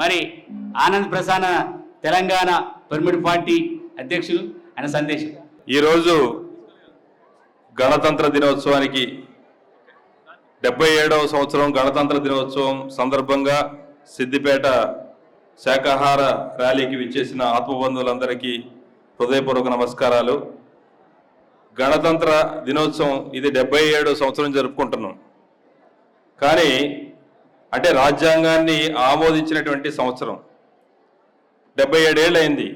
మరి Anand Prasanna Telangana pyramid party అధ్యక్షులు ఆయన సందేశం. ఈరోజు గణతంత్ర దినోత్సవానికి 77వ సంవత్సరం గణతంత్ర దినోత్సవం సందర్భంగా సిద్దిపేట శాకాహార ర్యాలీకి విచ్చేసిన ఆత్మబంధువులందరికీ హృదయపూర్వక నమస్కారాలు. గణతంత్ర దినోత్సవం ఇది 77వ సంవత్సరం జరుపుకుంటున్నాం. కానీ అంటే రాజ్యాంగాన్ని ఆమోదించినటువంటి సంవత్సరం 77 ఏళ్ళు అయింది.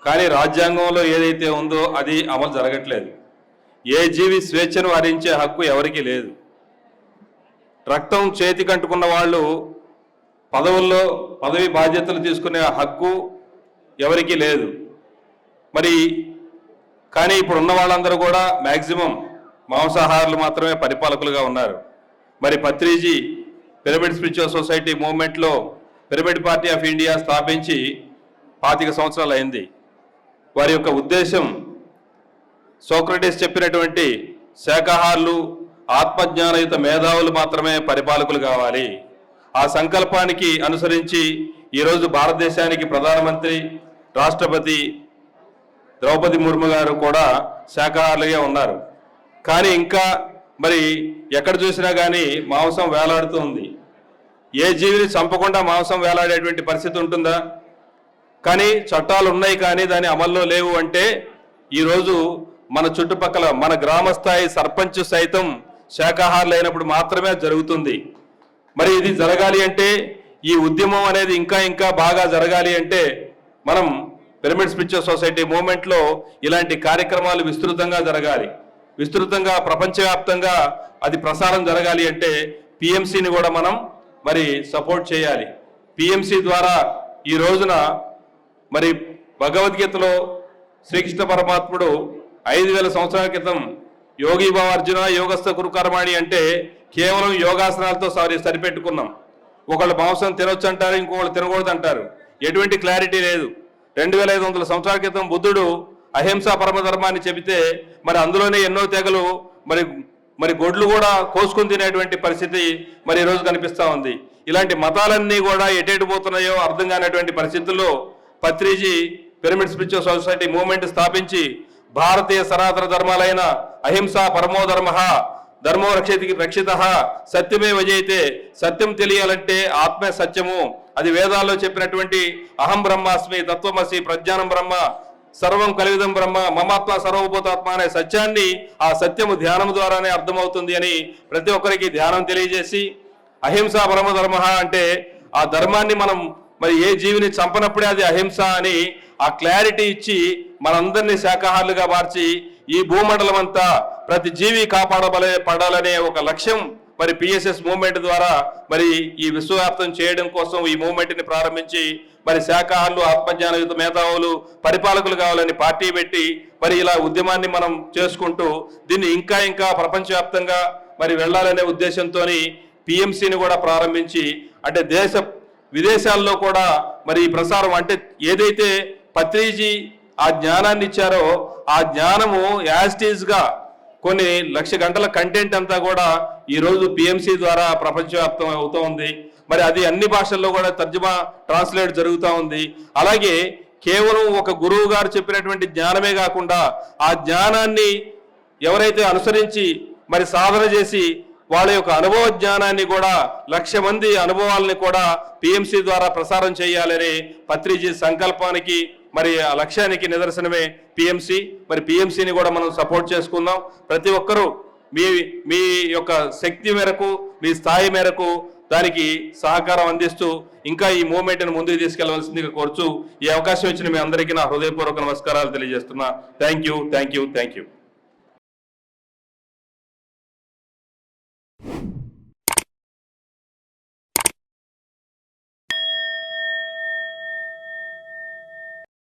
కానీ రాజ్యాంగంలో ఏదైతే ఉందో అది అమలు జరగట్లేదు. ఏ జీవి స్వేచ్ఛను హరించే హక్కు ఎవరికీ లేదు. రక్తం చేతికంటుకున్న వాళ్ళు పదవుల్లో పదవి బాధ్యతలు తీసుకునే హక్కు ఎవరికీ లేదు. మరి కానీ ఇప్పుడు ఉన్న వాళ్ళందరూ కూడా మ్యాక్సిమం మాంసాహారులు మాత్రమే పరిపాలకులుగా ఉన్నారు. మరి పత్రిజీ పిరమిడ్ స్పిరిచువల్ సొసైటీ మూవ్మెంట్లో పిరమిడ్ పార్టీ ఆఫ్ ఇండియా స్థాపించి 25 సంవత్సరాలు అయింది. వారి యొక్క ఉద్దేశం సోక్రటీస్ చెప్పినటువంటి శాకాహారులు ఆత్మజ్ఞానయుత మేధావులు మాత్రమే పరిపాలకులు కావాలి. ఆ సంకల్పానికి అనుసరించి ఈరోజు భారతదేశానికి ప్రధానమంత్రి రాష్ట్రపతి ద్రౌపది ముర్ము గారు కూడా శాకాహారులుగా ఉన్నారు. కానీ ఇంకా మరి ఎక్కడ చూసినా కానీ మాంసం వేలాడుతూ ఉంది. ఏ జీవిని చంపకుండా మాంసం వేలాడేటువంటి పరిస్థితి ఉంటుందా? కానీ చట్టాలు ఉన్నాయి కానీ దాని అమల్లో లేవు. అంటే ఈరోజు మన చుట్టుపక్కల మన గ్రామ స్థాయి సర్పంచ్ సైతం శాకాహారులు అయినప్పుడు మాత్రమే జరుగుతుంది. మరి ఇది జరగాలి అంటే ఈ ఉద్యమం అనేది ఇంకా బాగా జరగాలి అంటే మనం పిరమిడ్ స్పిరిచువల్ సొసైటీ మూవ్మెంట్లో ఇలాంటి కార్యక్రమాలు విస్తృతంగా జరగాలి. విస్తృతంగా ప్రపంచవ్యాప్తంగా అది ప్రసారం జరగాలి అంటే పిఎంసిని కూడా మనం మరి సపోర్ట్ చేయాలి. పిఎంసి ద్వారా ఈ రోజున మరి భగవద్గీతలో శ్రీకృష్ణ పరమాత్ముడు 5000 సంవత్సరాల క్రితం యోగి భావార్జున యోగస్థ కురుకర్మాణి అంటే కేవలం యోగాసనాలతో సరిపెట్టుకున్నాం. ఒకళ్ళు మాంసం తినొచ్చు అంటారు, ఇంకొకళ్ళు తినకూడదు అంటారు. ఎటువంటి క్లారిటీ లేదు. 2500 సంవత్సరాల క్రితం బుద్ధుడు అహింసా పరమధర్మాన్ని చెబితే మరి అందులోనే ఎన్నో తెగలు మరి గొడ్లు కూడా కోసుకుని తినేటువంటి పరిస్థితి మరి ఈరోజు కనిపిస్తూ ఉంది. ఇలాంటి మతాలన్నీ కూడా ఎటేటు పోతున్నాయో అర్థం కానటువంటి పరిస్థితుల్లో Patriji pyramid spiritual society movement స్థాపించి భారతీయ సనాతన ధర్మాలైన అహింసా పరమో ధర్మ ధర్మో రక్షిత సత్యమే వజయితే, సత్యం తెలియాలంటే ఆత్మే సత్యము. అది వేదాల్లో చెప్పినటువంటి అహం బ్రహ్మాస్మి తత్వమసి ప్రజ్ఞానం బ్రహ్మ సర్వం కలివిదం బ్రహ్మ మమాత్మ సర్వభూతాత్మ అనే సత్యాన్ని ఆ సత్యము ధ్యానం ద్వారానే అర్థమవుతుంది అని ప్రతి ఒక్కరికి ధ్యానం తెలియజేసి అహింసా పరమ ధర్మ అంటే ఆ ధర్మాన్ని మనం మరి ఏ జీవిని చంపనప్పుడే అది అహింస అని ఆ క్లారిటీ ఇచ్చి మనందరినీ శాకాహారులుగా మార్చి ఈ భూమండలం అంతా ప్రతి జీవి పడాలనే ఒక లక్ష్యం మరి పిఎస్ఎస్ మూవ్మెంట్ ద్వారా మరి ఈ విశ్వవ్యాప్తం చేయడం కోసం ఈ మూవ్మెంట్ని ప్రారంభించి మరి శాకాహారులు ఆత్మజ్ఞానయుత మేధావులు పరిపాలకులు కావాలని పార్టీ పెట్టి మరి ఇలా ఉద్యమాన్ని మనం చేసుకుంటూ దీన్ని ఇంకా ప్రపంచవ్యాప్తంగా మరి వెళ్ళాలనే ఉద్దేశంతో పిఎంసిని కూడా ప్రారంభించి అంటే విదేశాల్లో కూడా మరి ఈ ప్రసారం అంటే ఏదైతే పత్రిజీ ఆ జ్ఞానాన్ని ఇచ్చారో ఆ జ్ఞానము యాస్టీజ్గా కొన్ని 1,00,000 గంటల కంటెంట్ అంతా కూడా ఈరోజు పిఎంసి ద్వారా ప్రపంచవ్యాప్తం అవుతూ ఉంది. మరి అది అన్ని భాషల్లో కూడా తర్జుమా ట్రాన్స్లేట్ జరుగుతూ ఉంది. అలాగే కేవలం ఒక గురువు గారు చెప్పినటువంటి జ్ఞానమే కాకుండా ఆ జ్ఞానాన్ని ఎవరైతే అనుసరించి మరి సాధన చేసి వాళ్ళ యొక్క అనుభవ జ్ఞానాన్ని కూడా 1,00,000 మంది అనుభవాలని కూడా పిఎంసి ద్వారా ప్రసారం చేయాలనే పత్రిజీ సంకల్పానికి మరి ఆ లక్ష్యానికి నిదర్శనమే పిఎంసి. మరి పిఎంసిని కూడా మనం సపోర్ట్ చేసుకుందాం. ప్రతి ఒక్కరూ మీ యొక్క శక్తి మేరకు మీ స్థాయి మేరకు దానికి సహకారం అందిస్తూ ఇంకా ఈ మూవ్మెంట్ని ముందుకు తీసుకెళ్లవలసిందిగా కోరుచు ఈ అవకాశం ఇచ్చిన మీ అందరికీ నా హృదయపూర్వక నమస్కారాలు తెలియజేస్తున్నా. Thank you.